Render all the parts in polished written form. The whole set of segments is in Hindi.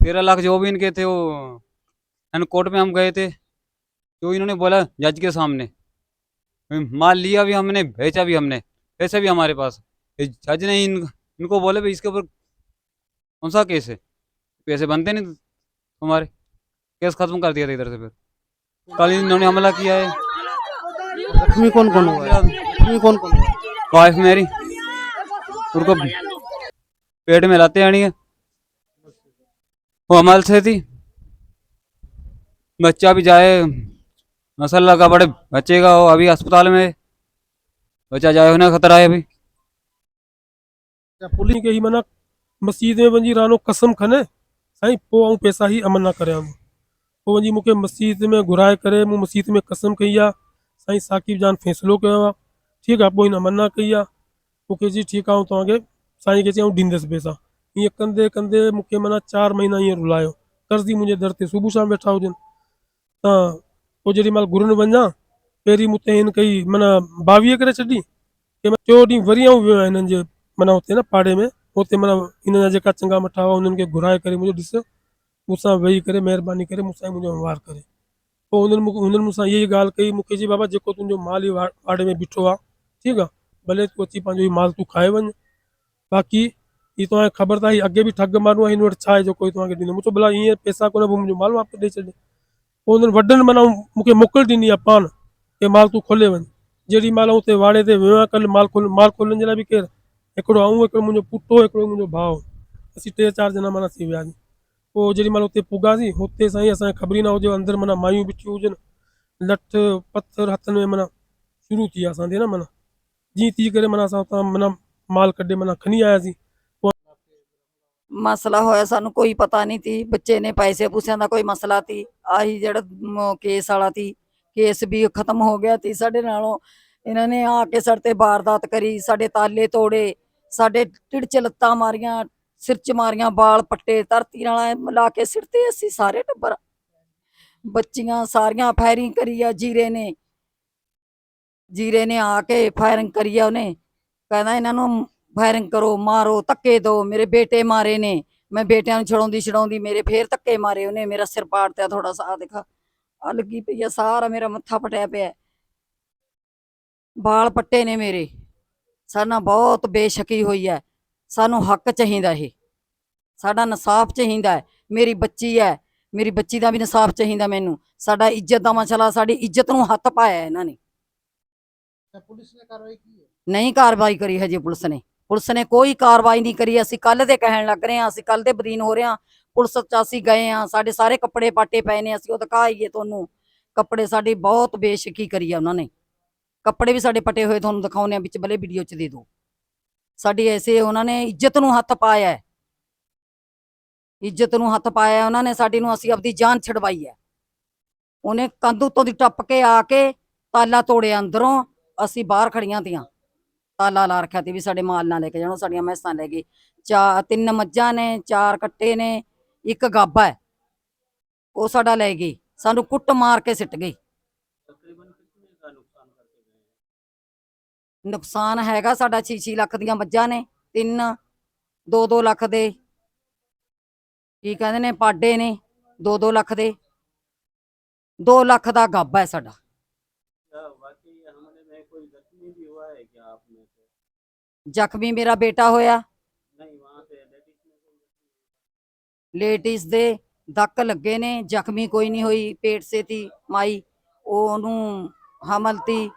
13 लाख जो भी इनके थे वो कोर्ट में हम गए थे, जो इन्होंने बोला जज के सामने, माल लिया भी हमने, बेचा भी हमने, पैसे भी हमारे पास। जज ने इनको बोले भाई इसके ऊपर कौन सा केस है, पैसे बनते नहीं तुम्हारे, केस खत्म कर दिया था इधर से। फिर कल इन्होंने हमला किया है। जख्मी कौन कौन हुआ है? जख्मी कौन कौन हुआ है? वाइफ मेरी, उनको पेट में लाते आनी है, वो अमल से थी, बच्चा भी जाए, मसला का बड़े बच्चे का, वो अभी अस्पताल में है, बच्चा जाए होने खतरा है अभी। पुलिस के ही मना मस्जिद में वञी रानो कसम खने साईं पोइ आऊं पैसा ही अमन न करियां, पोइ वञी मूंखे मस्जिद में घुराए करे मूं मस्जिद में कसम कई आहे साईं साकिब जान फ़ैसिलो कयो आहे, ठीकु आहे, पोइ हिन अमन न कई आहे, मूंखे जी ठीकु आहे तव्हांखे साईं खे चयऊं ॾींदुसि पैसा, ईअं कंदे कंदे मूंखे माना 4 महीना ईअं रुलायो, कर्ज़ी मुंहिंजे दर ते सुबुह शाम वेठा हुजनि, त पोइ जेॾी महिल घुरनि वञा पहिरीं मूं ते हिन कई माना 22 करे छॾी, कि मां 4 ॾींहं वरी आऊं वियो आहियां हिननि जे माना हुते न पाड़े में, हुते माना हिन जा जेका चङा मठा हुआ उन्हनि खे घुराए करे मुंहिंजो ॾिस मूंसां वेही करे महिरबानी करे मूंसां मुंहिंजो वहिंवार करे, पोइ हुननि मूंसां इहा ई ॻाल्हि कई मूंखे, जी बाबा जेको तुंहिंजो माल ई वाड़े में बीठो आहे ठीकु आहे, भले तूं अची पंहिंजो ई माल तूं खाए वञ, बाक़ी ही तव्हांखे ख़बर आहे अॻे बि ठग माण्हू आहे, हिन वटि छा आहे जो कोई तव्हांखे ॾींदो, मूं चयो भला ईअं पैसा कोन, मुंहिंजो माल वापसि ॾेई छॾे, पोइ हुननि वॾनि माना मूंखे मोकल ॾिनी आहे पान कि माल तूं खोले वञ, जेॾी महिल हुते वाड़े ते वियो आहियां, कल्ह माल खोलण जे लाइ बि केरु, हिकिड़ो आऊं, हिकिड़ो मुंहिंजो पुटु, हिकिड़ो मुंहिंजो भाउ, असीं 3-4 ॼणा माना थी वियासीं, पोइ जेॾी महिल हुते पुॻासीं हुते साईं असांखे ख़बर ई न हुजे अंदरि माना मायूं बीठियूं हुजनि, लठ पथर हथनि में माना शुरू थी विया असांजे न, माना जीअं तीअं करे माना असां हुतां माना माल कढे माना खणी आयासीं। ਮਸਲਾ ਹੋਇਆ ਸਾਨੂੰ ਕੋਈ ਪਤਾ ਨਹੀਂ ਤੀ, ਬੱਚੇ ਨੇ ਪੈਸੇ ਪੂਸਿਆਂ ਦਾ ਕੋਈ ਮਸਲਾ ਤੀ, ਆਹੀ ਜਿਹੜਾ ਕੇਸ ਵਾਲਾ ਤੀ, ਕੇਸ ਵੀ ਖਤਮ ਹੋ ਗਿਆ ਤੀ ਸਾਡੇ ਨਾਲੋਂ, ਇਹਨਾਂ ਨੇ ਆ ਕੇ ਸਾਡੇ ਤੇ ਵਾਰਦਾਤ ਕਰੀ, ਸਾਡੇ ਤਾਲੇ ਤੋੜੇ, ਸਾਡੇ ਢਿੱਡ 'ਚ ਲੱਤਾਂ ਮਾਰੀਆਂ, ਸਿਰ 'ਚ ਮਾਰੀਆਂ, ਬਾਲ ਪੱਟੇ, ਧਰਤੀ ਨਾਲ ਮਿਲਾ ਕੇ ਸਿਰ ਤੇ ਅਸੀਂ ਸਾਰੇ ਟੱਬਰ, ਬੱਚੀਆਂ ਸਾਰੀਆਂ ਫਾਇਰਿੰਗ ਕਰੀ ਆ, ਜੀਰੇ ਨੇ ਆ ਕੇ ਫਾਇਰਿੰਗ ਕਰੀ ਆ, ਉਹਨੇ ਕਹਿੰਦਾ ਇਹਨਾਂ ਨੂੰ ਫਾਇਰਿੰਗ ਕਰੋ, ਮਾਰੋ, ਧੱਕੇ ਦਿਓ, ਮੇਰੇ ਬੇਟੇ ਮਾਰੇ ਨੇ, ਮੈਂ ਬੇਟਿਆਂ ਨੂੰ ਛਡਾਉਂਦੀ ਮੇਰੇ ਫੇਰ ਧੱਕੇ ਮਾਰੇ ਉਹਨੇ, ਮੇਰਾ ਸਿਰ ਪਾੜਤਿਆ, ਥੋੜਾ ਸਾਹ ਦਿਖਾ ਆ ਲੱਗੀ ਪਈ ਆ, ਸਾਰਾ ਮੇਰਾ ਮੱਥਾ ਪਟਿਆ ਪਿਆ, ਬਾਲ ਪੱਟੇ ਨੇ ਮੇਰੇ, ਸਾਡੇ ਨਾਲ ਬਹੁਤ ਬੇਸ਼ੱਕੀ ਹੋਈ ਹੈ, ਸਾਨੂੰ ਹੱਕ ਚਾਹੀਦਾ, ਇਹ ਸਾਡਾ ਇਨਸਾਫ ਚਾਹੀਦਾ ਹੈ, ਮੇਰੀ ਬੱਚੀ ਹੈ, ਮੇਰੀ ਬੱਚੀ ਦਾ ਵੀ ਇਨਸਾਫ ਚਾਹੀਦਾ ਮੈਨੂੰ, ਸਾਡਾ ਇੱਜ਼ਤ ਦਾ ਮਸਲਾ, ਸਾਡੀ ਇੱਜ਼ਤ ਨੂੰ ਹੱਥ ਪਾਇਆ ਇਹਨਾਂ ਨੇ। पुलिस ने कार्रवाई की है? नहीं कार्रवाई करी हजे पुलिस ने कोई कार्रवाई नहीं करी, ਅਸੀਂ ਕੱਲ ਦੇ ਕਹਿਣ ਲੱਗ ਰਹੇ ਹਾਂ, ਅਸੀਂ ਕੱਲ ਦੇ ਬਦੀਨ ਹੋ ਰਹੇ ਹਾਂ, ਪੁਲਿਸ ਚ ਅਸੀਂ ਗਏ ਹਾਂ, ਸਾਡੇ ਸਾਰੇ ਕੱਪੜੇ ਪਾਟੇ ਪਏ ਨੇ, ਅਸੀਂ ਉਹ ਦਿਖਾਈਏ ਤੁਹਾਨੂੰ ਕੱਪੜੇ, ਸਾਡੀ ਬਹੁਤ ਬੇਸ਼ੱਕੀ ਕਰੀ ਆ ਉਹਨਾਂ ਨੇ, ਕੱਪੜੇ ਵੀ ਸਾਡੇ ਪਟੇ ਹੋਏ ਤੁਹਾਨੂੰ ਦਿਖਾਉਂਦੇ ਆ ਵਿੱਚ, ਭਲੇ ਵੀਡੀਓ ਚ ਦੇ ਦਿਓ, ਸਾਡੀ ਐਸੇ ਉਹਨਾਂ ਨੇ ਇੱਜ਼ਤ ਨੂੰ ਹੱਥ ਪਾਇਆ, ਇੱਜ਼ਤ ਨੂੰ ਹੱਥ ਪਾਇਆ ਉਹਨਾਂ ਨੇ ਸਾਡੀ ਨੂੰ, ਅਸੀਂ ਆਪਦੀ ਜਾਨ ਛਡਵਾਈ ਹੈ, ਉਹਨੇ ਕੰਧ ਉੱਤੋਂ ਦੀ ਟੱਪ ਕੇ ਆ ਕੇ ਤਾਲਾ ਤੋੜਿਆ ਅੰਦਰੋਂ, ਅਸੀਂ ਬਾਹਰ ਖੜੀਆਂ ਤੀਆਂ, ਤਾਲਾ ਲਾ ਰੱਖਿਆ ਤੀ ਵੀ ਸਾਡੇ ਮਾਲ ਨਾ ਲੈ ਕੇ ਜਾਣੋ, ਸਾਡੀਆਂ ਮੈਸਾਂ ਲੈ ਗਏ, 3 ਮੱਝਾਂ ਨੇ, 4 ਕੱਟੇ ਨੇ, 1 ਗਾਬਾ ਹੈ, ਉਹ ਸਾਡਾ ਲੈ ਗਈ, ਸਾਨੂੰ ਕੁੱਟ ਮਾਰ ਕੇ ਸਿੱਟ ਗਈ। ਨੁਕਸਾਨ ਹੈਗਾ ਸਾਡਾ 6 ਲੱਖ ਦੀਆਂ ਮੱਝਾਂ ਨੇ, 2 ਲੱਖ ਦੇ ਕੀ ਕਹਿੰਦੇ ਨੇ ਪਾਡੇ ਨੇ, 2 ਲੱਖ ਦੇ, 2 ਲੱਖ ਦਾ ਗਾਬਾ ਹੈ ਸਾਡਾ। ਜ਼ਖਮੀ ਮੇਰਾ ਬੇਟਾ ਹੋਇਆ, ਲੇਡੀਜ਼ ਦੇ ਧੱਕ ਲੱਗੇ ਨੇ, ਜ਼ਖਮੀ ਕੋਈ ਨਹੀਂ ਹੋਈ, ਪੇਟ ਸੇ ਤੀ ਮਾਈ, ਉਹਨੂੰ ਹਮਲ ਤੀ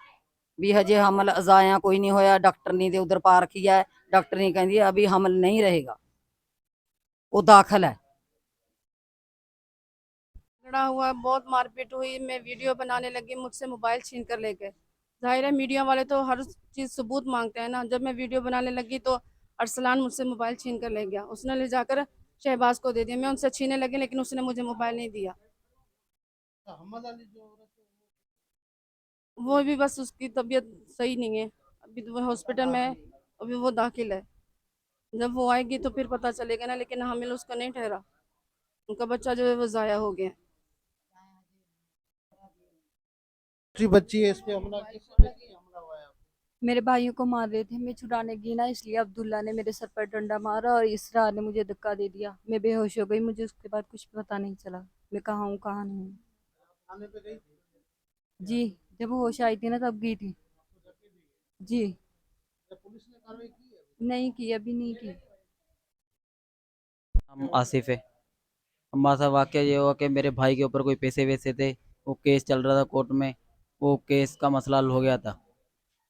ਵੀ ਹਜੇ ਹਮਲ ਅਜ਼ਾਇਆ ਕੋਈ ਨਹੀਂ ਹੋਇਆ, ਡਾਕਟਰਨੀ ਦੇ ਉਧਰ ਪਾ ਰੱਖੀ ਹੈ, ਡਾਕਟਰਨੀ ਕਹਿੰਦੀ ਹੈ ਅभी हमल नहीं रहेगा, वो दाखिल है। झगड़ा हुआ, बहुत मारपीट हुई, मैं वीडियो बनाने लगी, मुझसे मोबाइल छीन कर ले गए, जाहिर है मीडिया वाले तो हर चीज़ सबूत मांगते हैं ना, जब मैं वीडियो बनाने लगी तो अरसलान मुझसे मोबाइल छीन कर ले गया, उसने ले जाकर शहबाज को दे दिया, मैं उनसे छीने लगी लेकिन उसने मुझे मोबाइल नहीं दिया, वो भी बस उसकी तबीयत सही नहीं है, अभी तो वो हॉस्पिटल में है, अभी वो दाखिल है, जब वो आएगी तो फिर पता चलेगा ना, लेकिन हामिल उसका नहीं ठहरा, उनका बच्चा जो है वो ज़ाया हो गया। बच्ची है, इस पे हमला किस पे हमला हुआ है? मेरे भाइयों को मार रहे थे, मैं छुड़ाने गई ना, इसलिए अब्दुल्ला ने मेरे सर पर डंडा मारा और इसरार ने मुझे धक्का दे दिया। मैं बेहोश हो गई, मुझे उसके बाद कुछ पता नहीं चला मैं कहाँ हूँ कहाँ नहीं हूँ। थाने पे गई थी? जी, जब होश आई थी ना तब गई थी। जी। क्या पुलिस ने कार्रवाई की है? नहीं की, अभी नहीं की। हम आसिफ है। हमारा सा वाकया ये हुआ कि मेरे भाई के ऊपर कोई पैसे वैसे थे, वो केस चल रहा था कोर्ट में, वो केस का मसला हल हो गया था।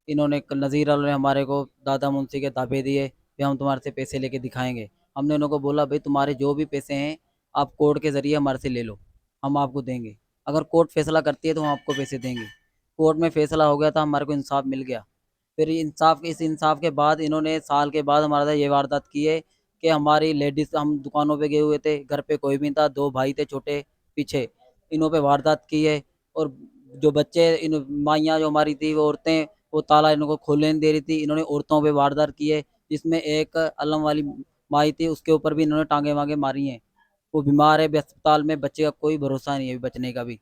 इन्होंने नज़ीर वालों ने हमारे को दादा मुंशी के दावे दिए कि हम तुम्हारे से पैसे लेके दिखाएंगे। हमने उनको बोला भाई तुम्हारे जो भी पैसे हैं आप कोर्ट के ज़रिए हमारे से ले लो, हम आपको देंगे। अगर कोर्ट फैसला करती है तो हम आपको पैसे देंगे। कोर्ट में फैसला हो गया था, हमारे को इंसाफ मिल गया। फिर इस इंसाफ के बाद इन्होंने साल के बाद हमारे साथ ये वारदात की है कि हमारी लेडीज़, हम दुकानों पे गए हुए थे, घर पे कोई भी नहीं था, 2 भाई थे छोटे पीछे, इन्हों पे वारदात की है। और जो बच्चे इन माइयाँ जो हमारी थी वो औरतें, वो ताला इनको खोलने नहीं दे रही थी, इन्होंने औरतों पे वारदात की है। जिसमें एक अलम वाली माई थी, उसके ऊपर भी इन्होंने टांगे वांगे मारी हैं। वो बीमार है, अभी अस्पताल में, बच्चे का कोई भरोसा नहीं है अभी बचने का भी।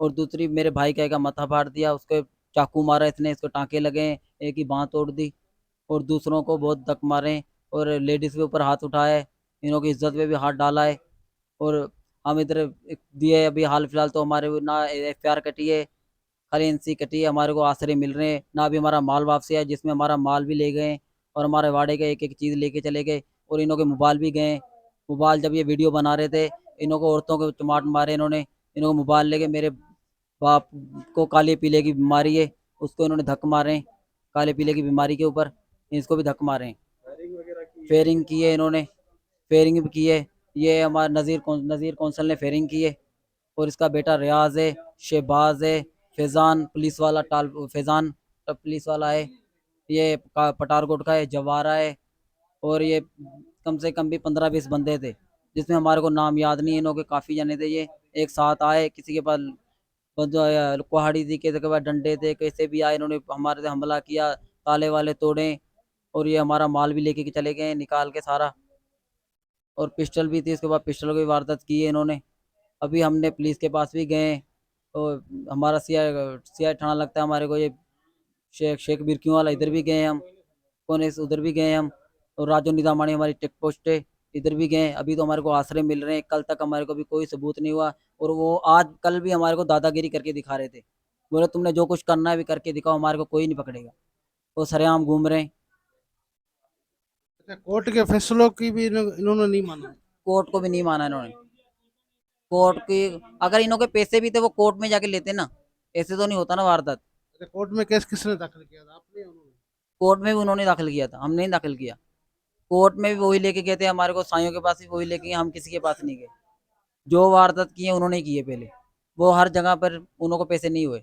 और दूसरी मेरे भाई का एक का माथा फाड़ दिया, उसको चाकू मारा इसने, इसको टांके लगे हैं, एक की बाँह तोड़ दी। और दूसरों को बहुत धक मारे और लेडीज़ के ऊपर हाथ उठाया है, इन्हों की इज्जत पे भी हाथ डाला है। और हम इधर दिए अभी हाल फिलहाल तो हमारे वो ना एफआईआर कटी है, खाली एनसी कटी है, हमारे को आश्रय मिल रहे हैं ना, अभी हमारा माल वापसी है जिसमें हमारा माल भी ले गए और हमारे वाड़े का एक एक चीज़ लेके चले गए। और इन्हों के मोबाइल भी गए। मोबाइल जब ये वीडियो बना रहे थे, इन्हों को औरतों को चमाट मारे इन्होंने, इन्हों को मोबाइल लेके, मेरे बाप को काले पीले की बीमारी है, उसको इन्होंने धक मारे हैं, काले पीले की बीमारी के ऊपर इसको भी धक मारे हैं। फेयरिंग की है इन्होंने, फेयरिंग भी की है। ये हमारा नज़ीर कौंसल ने फेयरिंग की है। और इसका बेटा रियाज है, शहबाज है, फैज़ान पुलिस वाला, फैज़ान पुलिस वाला है, ये पठानकोट का है, जवारा है। और ये कम से कम भी 15-20 बंदे थे, जिसमें हमारे को नाम याद नहीं है, इन्हों के काफ़ी जने थे। ये एक साथ आए, किसी के पास कुहाड़ी थी, किसी के पास डंडे थे, कैसे भी आए, इन्होंने हमारे से हमला किया, ताले वाले तोड़े। और ये हमारा माल भी लेके चले गए निकाल के सारा। और पिस्टल भी थी, उसके बाद पिस्टल की वारदात की है इन्होंने। अभी हमने पुलिस के पास भी गए, और हमारा सीआई थाना लगता है हमारे को, ये शेख बिरकियों वाला, इधर भी गए हम, कौन उधर भी गए हम। और राजो निदामानी हमारी टेक पोस्ट है, इधर भी गए। अभी तो हमारे को आश्रय मिल रहे हैं, कल तक हमारे को भी कोई सबूत नहीं हुआ। और वो आज कल भी हमारे को दादागिरी करके दिखा रहे थे, बोले तुमने जो कुछ करना है भी करके दिखाओ, हमारे को कोई नहीं पकड़ेगा। वो सरेआम घूम रहे हैं। अच्छा, कोर्ट के फैसलों की भी इन्होंने नहीं माना? कोर्ट को भी नहीं माना इन्होंने। कोर्ट की, अगर इन्हों के पैसे भी थे वो कोर्ट में जाके लेते ना, ऐसे तो नहीं होता ना वारदात। अच्छा, कोर्ट में केस किसने दाखिल किया था, आपने या उन्होंने? कोर्ट में भी उन्होंने दाखिल किया था, हमने नहीं दाखिल किया। कोर्ट में भी वही लेके गए थे, हमारे को साइयों के पास भी वही लेके गए, हम किसी के पास नहीं गए। जो वारदात की है उन्होंने की है पहले, वो हर जगह पर उन्हों को पैसे नहीं हुए,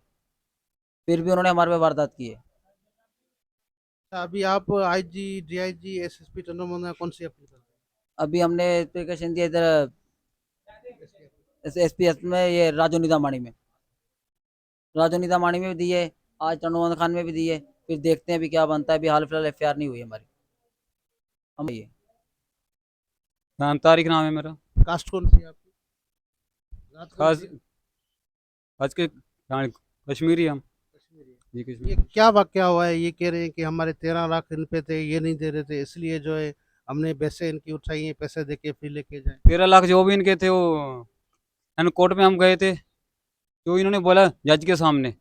फिर भी उन्होंने हमारे पे वारदात की है। अच्छा, अभी आप आईजी, डीआईजी, एसएसपी चंद्रमोहन कौन सी अपील कर रहे अभी हमने एप्लीकेशन दिया इधर एसपीएस में, ये राजो निदामानी में, राजो निदामानी में भी दी है, आज चंद्रमोहन खान में भी दी है। फिर देखते हैं अभी क्या बनता है। अभी हाल फिलहाल एफआईआर नहीं हुई हमारी। हम ये तारिक नाम है मेरा। हैं? कास्ट कौन सी है आपकी? जात कौन खास सी है? आज के कश्मीरी हम। कश्मीरी है। जी ये कश्मीरी। क्या वाकया हुआ है? ये कह रहे हैं कि हमारे 13 लाख इन पे थे, ये नहीं दे रहे थे, इसलिए जो है हमने पैसे इनकी उठाई है, पैसे देके फिर लेके जाए। 13 लाख जो भी इनके थे वो कोर्ट में हम गए थे, जो इन्होंने बोला जज के सामने,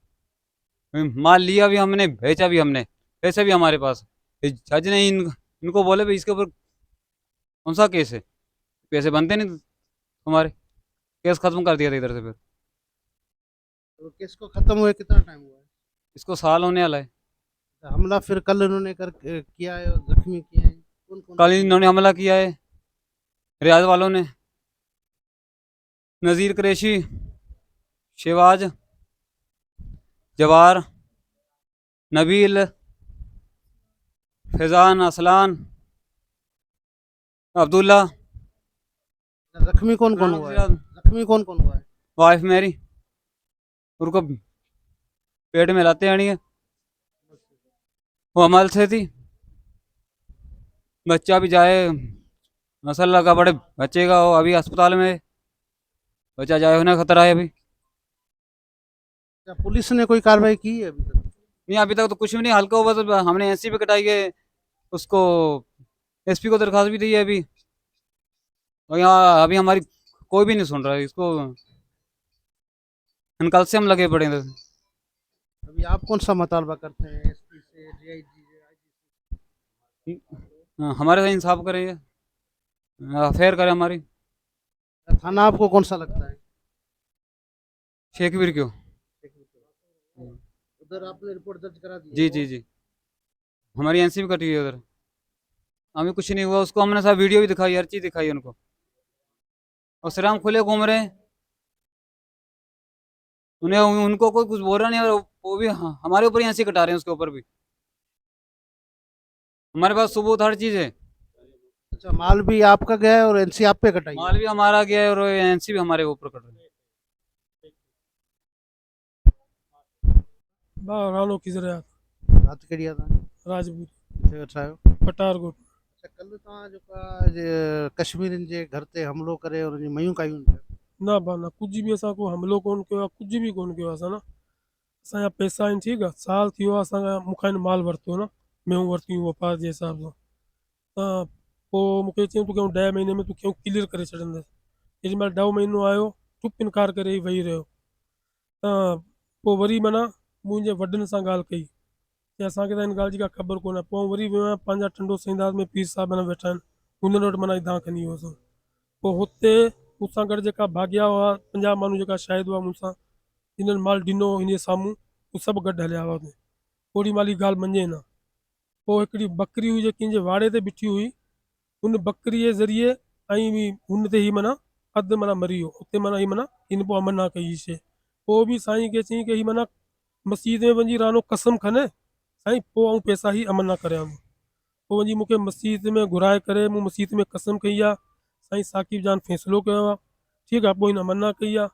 माल लिया भी हमने, बेचा भी हमने, पैसे भी हमारे पास। जज ने इनको बोले भाई इसके ऊपर कौन सा केस है, पैसे बनते नहीं तुम्हारे, केस खत्म कर दिया था इधर से। फिर तो केस को खत्म हुए कितना टाइम हुआ है? इसको साल होने वाला है। हमला फिर कल इन्होंने किया है, जख्मी किए हैं। कौन कौन? कल इन्होंने हमला किया है, रियाज वालों ने, नज़ीर कुरैशी, शहबाज, जवार, नबील, फैज़ान, असलान, अब्दुल्ला, जख्मी कौन कौन हुआ है? जख्मी कौन कौन हुआ है? वाइफ मेरी, उनको पेट में लाते आनी है, वो अमल से थी। बच्चा भी जाए, मसल्ला का बड़े बच्चे का वो अभी अस्पताल में है, बच्चा जाए होने खतरा है अभी। क्या पुलिस ने कोई कार्रवाई की है अभी तक? नहीं अभी तक तो कुछ भी नहीं, हल्का हुआ, बस हमने एनसी पे कटाई है, उसको एसपी को दरखास्त भी दी है अभी, और यहाँ अभी हमारी कोई भी नहीं सुन रहा है इसको, कल से हम लगे पड़े हैं। अभी आप कौन सा मुतालबा करते हैं एसपी से, डीआईजी से? हमारे साथ इंसाफ करें, फेयर करें हमारी। थाना आपको कौन सा लगता है? शेखवीर क्यों? उधर आपने रिपोर्ट दर्ज करा दी है? जी जी जी, हमारी एनसी भी कटी हुई है उधर, हमें कुछ नहीं हुआ, उसको हमने सब वीडियो भी दिखाई, हर चीज दिखाई उनको, और सिर्फ हम खुले घूम रहे हैं, उन्हें उनको कोई कुछ बोल रहा नहीं, और वो भी हमारे ऊपर ही एनसी कटा रहे हैं, उसके ऊपर भी हमारे पास सबूत हर चीज है। अच्छा, माल भी आपका गया है और एनसी आप पे कटाई है? माल भी हमारा गया है और एनसी भी हमारे ऊपर कट रही है। रानो किजरिया रात कड़िया था राजपूत किथे वेठा आहियो? पटारकोट। अच्छा, कल्ह तव्हां जेका कश्मीरियुनि जे घर ते हमिलो करे और मयूं कयूं पिया, ना बा ना कुछ भी असां को हमलो कोन कयो आहे, कुछ भी कोन कयो आहे असां, न असांजा पैसा आहिनि, ठीकु आहे, साल थियो आहे असांखां मूंखां माल वरितो न, मेहूं वरितियूं वापार जे हिसाब सां, त पोइ मूंखे चयईं तूं 10 महीने में तूं क्लियर करे छॾंदसि, जेॾी महिल 10 महीनो आयो चुप इनकार करे ई वेही रहियो, त पोइ वरी माना मुंहिंजे वॾनि सां ॻाल्हि कई की असांखे त हिन ॻाल्हि जी का ख़बर कोन आहे, पोइ वरी वियो आहियां पंहिंजा टंडो सईंदास में पीर साहिब वेठा आहिनि, हुननि वटि माना दां खणी वियो असां, पोइ हुते मूंसां गॾु जेका भाॻिया हुआ 50 माण्हू जेका शायदि हुआ मूंसां, हिननि माल ॾिनो हिन जे साम्हूं, हू सभु गॾु हलिया हुआ हुते, ओॾी महिल ई ॻाल्हि मञे न। पोइ हिकिड़ी बकरी हुई जेकी कंहिंजे वाड़े ते बीठी हुई, हुन बकरीअ जे ज़रिए ऐं हुन ते ई माना अधु माना मरी वियो, उते माना ही माना हिन पोइ अमन ना कई हीअ शइ, पोइ बि साईं खे चई की ही माना मस्जिद में वञी रानो कसम खणे साईं, पोइ आऊं पैसा ही अमन ना करियां, पोइ वञी मूंखे मस्जिद में घुराए करे मूं मस्जिद में कसम कई आहे, साईं साकिब जान फ़ैसिलो कयो आहे, ठीकु आहे, पोइ हिन मना कई आहे,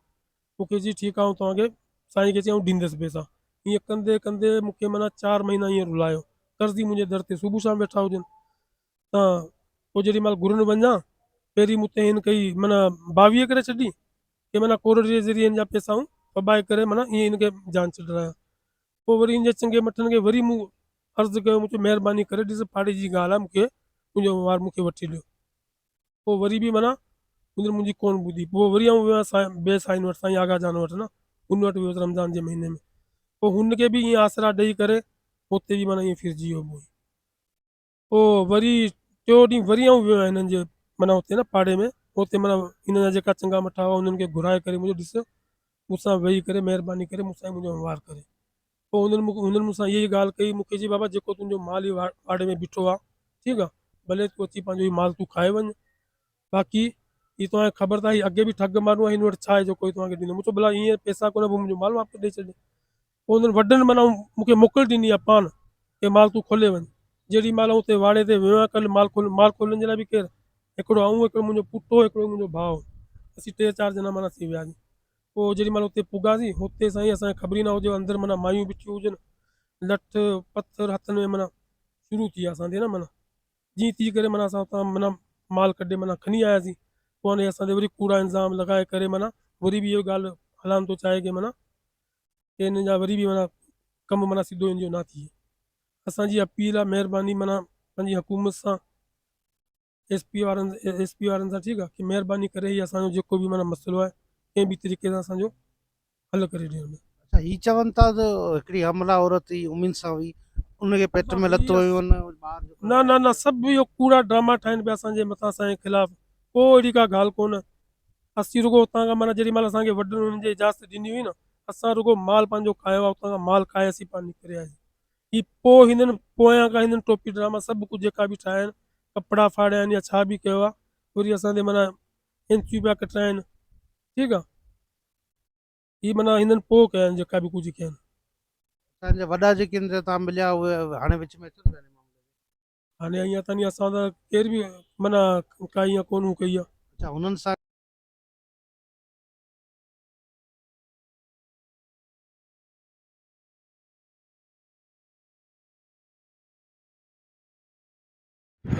मूंखे जी ठीकु आहे तव्हांखे साईं खे चई ॾींदुसि पैसा, ईअं कंदे कंदे मूंखे माना 4 महीना ईअं रुलायो, कर्ज़ी मुंहिंजे दर ते सुबुह शाम वेठा हुजनि, त पोइ जेॾी महिल घुरनि वञा पहिरीं मूं ते हिन कई माना 22 करे छॾी की माना कोर्ट जे ज़रिए हिन जा पैसा आऊं पबाए करे माना ईअं हिनखे जान छॾाया, पोइ वरी हिन जे चङे मठनि खे वरी मूं अर्ज़ु कयो, मूंखे महिरबानी करे ॾिस पाड़े जी ॻाल्हि आहे, मूंखे मुंहिंजो वहिंवार मूंखे वठी ॾियो, पोइ वरी बि माना हुन मुंहिंजी कोन ॿुधी, पोइ वरी आऊं वियो आहियां ॿिए साईं वटि, साईं आगा जान वटि, न हुन वटि वियुसि रमज़ान जे महीने में, पोइ हुनखे बि ईअं आसरा ॾेई करे हुते बि माना ईअं फिरजी वियो, पोइ वरी टियों ॾींहुं वरी आऊं वियो आहियां हिननि जे माना हुते न पाड़े में, हुते माना हिन जा जेका चङा मठा हुआ हुननि खे घुराए करे मुंहिंजो ॾिस मूंसां वेही करे महिरबानी करे मूंसां मुंहिंजो वहिंवार करे, पोइ हुननि मूंसां इहा ई ॻाल्हि कई मूंखे, जी बाबा जेको तुंहिंजो माल ई पाड़े में बीठो आहे, ठीकु आहे, भले तूं अची पंहिंजो ई माल तूं खाए वञु, बाक़ी हीअ तव्हांखे ख़बर त अॻे बि ठग माण्हू आहे, हिन वटि छा आहे जो कोई तव्हांखे ॾींदो, मूं चयो भला ईअं पैसा कोन, पोइ मुंहिंजो माल वापसि ॾेई छॾे, पोइ हुननि वॾनि माना मूंखे मोकल ॾिनी आहे पान की माल तूं खोले वञु, जेॾी महिल हुते वाड़े ते वियो आहियां, कल्ह माल खोलण जे लाइ बि केरु, हिकिड़ो आऊं, हिकिड़ो मुंहिंजो पुटु, हिकिड़ो मुंहिंजो भाउ, असीं 3-4 ॼणा माना थी वियासीं, पोइ जेॾी महिल हुते पुॻासीं, हुते साईं असांखे ख़बर ई न हुजे अंदरि माना मायूं बीठियूं हुजनि, लठ पथर हथनि में माना शुरू थी विया असांजे, न माना जीअं थी करे माना असां हुतां माना माल कढे माना खणी आयासीं, पोइ हाणे असांजे वरी कूड़ा इंजाम लॻाए करे माना वरी बि इहो ॻाल्हि हलाइण थो चाहे की माना हिन जा वरी बि माना कमु माना सिधो इन जो न थिए, असांजी अपील आहे, महिरबानी माना पंहिंजी हुकूमत सां, एसपी वारनि सां, ठीकु आहे, की महिरबानी करे ही असांजो जेको बि माना मसइलो आहे कंहिं बि तरीक़े सां असांजो हल करे ॾियणु। अच्छा, ही चवनि था त हिकिड़ी हमला औरत हुई उमिन सां हुई, उनखे पेट में लतो हुयो, न न न सभु इहो कूड़ा ड्रामा ठाहिनि पिया असांजे मथां, असांजे ख़िलाफ़ु कोई अहिड़ी का ॻाल्हि कोन्हे, असीं रुगो हुतां खां माना जेॾी महिल असांखे वॾनि हुननि जे इजाज़त ॾिनी हुई न, असां रुगो माल पंहिंजो खायो आहे, उतां खां माल खाए असीं पाण निकिरी आयासीं, ही पोइ हिननि पोयां खां हिननि टोपी ड्रामा सभु कुझु जेका बि ठाहिया आहिनि, कपिड़ा फाड़िया आहिनि या छा बि कयो आहे, वरी असांजे माना एंचियूं पिया कटाइनि, ठीकु आहे, ही माना हिननि पोइ कया आहिनि जेका बि कुझु कया आहिनि। असांजा वॾा जेके आहिनि तव्हां मिलिया उहे हाणे विच में अचनि था हिन मामले में? हाणे अञा ताईं असां त केर बि माना काई ईअं कोन्ह कई आहे। अच्छा, हुननि सां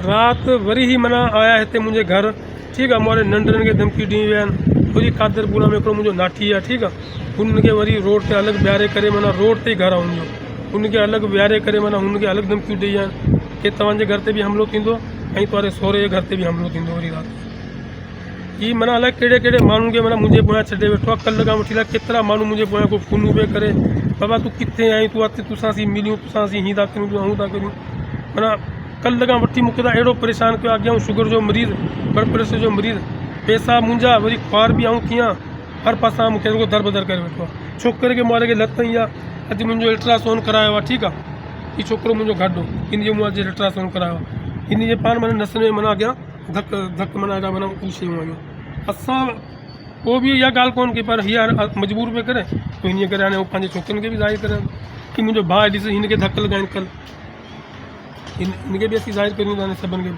राति वरी ही माना आया हिते मुंहिंजे घर, ठीकु आहे, मूं नंढड़नि खे धमकी ॾिनी विया आहिनि, वरी कादरपुरा में हिकिड़ो मुंहिंजो नाठी आहे, ठीकु आहे, हुननि खे वरी रोड ते अलॻि बीहारे करे माना रोड ते ई घर आहे हुनजो, उनके अलग विहारे करे माना उनके अलग धमकियूं ॾेई आहिनि कि तव्हांजे घर ते बि हमिलो थींदो ऐं तुम्हारे सहुरे जे घर ते बि हमिलो थींदो वरी राति ही माना अलाए कहिड़े कहिड़े माण्हुनि खे माना मुंहिंजे पोयां छॾे वेठो आहे। कल्ह खां वठी लाइ केतिरा माण्हू मुंहिंजे पोयां को फ़ोन पिए करे बाबा तूं किथे आई, तूं अच तोसां असीं मिलियूं, तोसां असीं हीअं था करियूं, तूं हूं था करियूं। माना कल्ह खां वठी मूंखे त अहिड़ो परेशान कयो आहे। अॻियां शुगर जो मरीज़, ब्लड प्रेशर जो मरीज़, पैसा मुंहिंजा, वरी ख्वार बि आऊं कीअं, हर पासां मूंखे रुगो दर बदर करे वेठो आहे। छोकिरे खे मारे खे लत ई आहे। अॼु मुंहिंजो अल्ट्रासाउंड करायो आहे, ठीकु आहे, हीउ छोकिरो मुंहिंजो गॾु इन जो मूं अॼु अल्ट्रासाउंड करायो आहे। इन जे पाण माना नस में माना अॻियां धक माना हेॾा माना कुझु शयूं आयूं। असां पोइ बि इहा ॻाल्हि कोन्ह की पर हीअ मजबूर पिए करे पोइ हीअं करे हाणे पंहिंजे छोकिरनि खे बि ज़ाहिर करे की मुंहिंजो भाउ ॾिस हिन खे धक लॻाइनि कल्ह, हिनखे बि असीं ज़ाहिर करियूं था सभिनि खे।